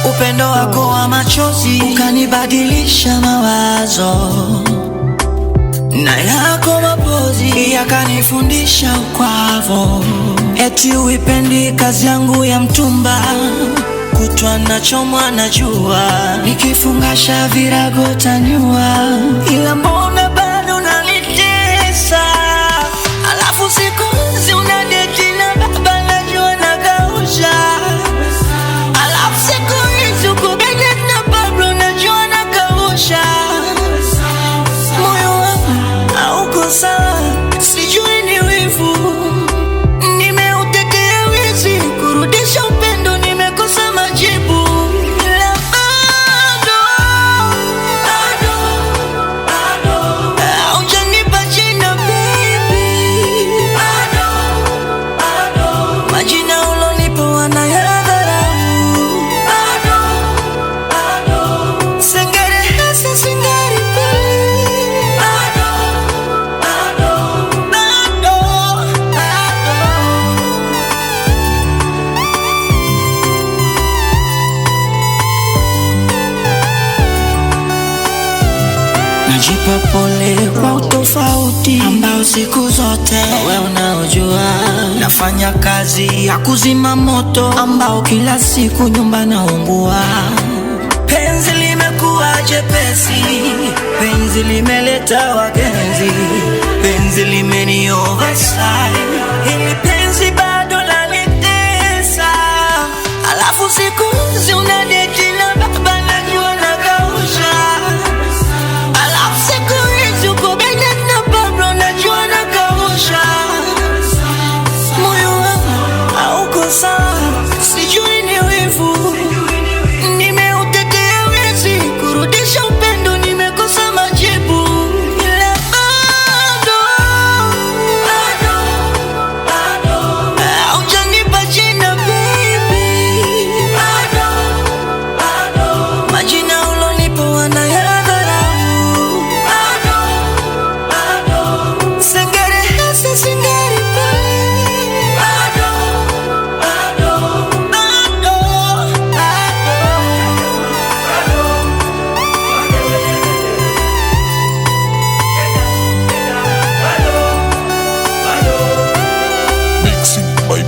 Upendo wako wa machozi ukanibadilisha mawazo, na yako mapozi yakanifundisha ukwavo. Eti uipendi kazi yangu ya mtumba, kutwa nachomwa na jua, nikifungasha virago tanyua, ila mbona bado unanitesa? Alafu siku hizi unadeti na baba najua nagausha, alafu siku hizi uko Bennett na Pablo najua nagausha. Moyo wangu hauko sawa, sijui ni wivu, nimeutetea wizi, kurudisha upendo nimekosa majibu. Ila bado haujanipa jina baby, majina ulonipa wanayadharau. Singerehesa singeripili, najipa pole kwa utofauti ambao siku zote wewe unaojua. Nafanya kazi ya kuzima moto ambao kila siku nyumba naungua. Penzi limekuwa jepesi, penzi limeleta wagenzi, penzi limeni oversize, hili penzi bado lanitesa. Alafu siku hizi unadeti na baba najua nagausha, alafu siku hizi uko Bennett na Pablo najua nagausha. Moyo wangu hauko sawa, sijui ni wivu, nimeutetea wizi, kurudisha upendo nimekosa majibu. Ila bado haujanipa jina baby, majina ulonipa wanayadharau. Singerehesa singeripili, Mixing by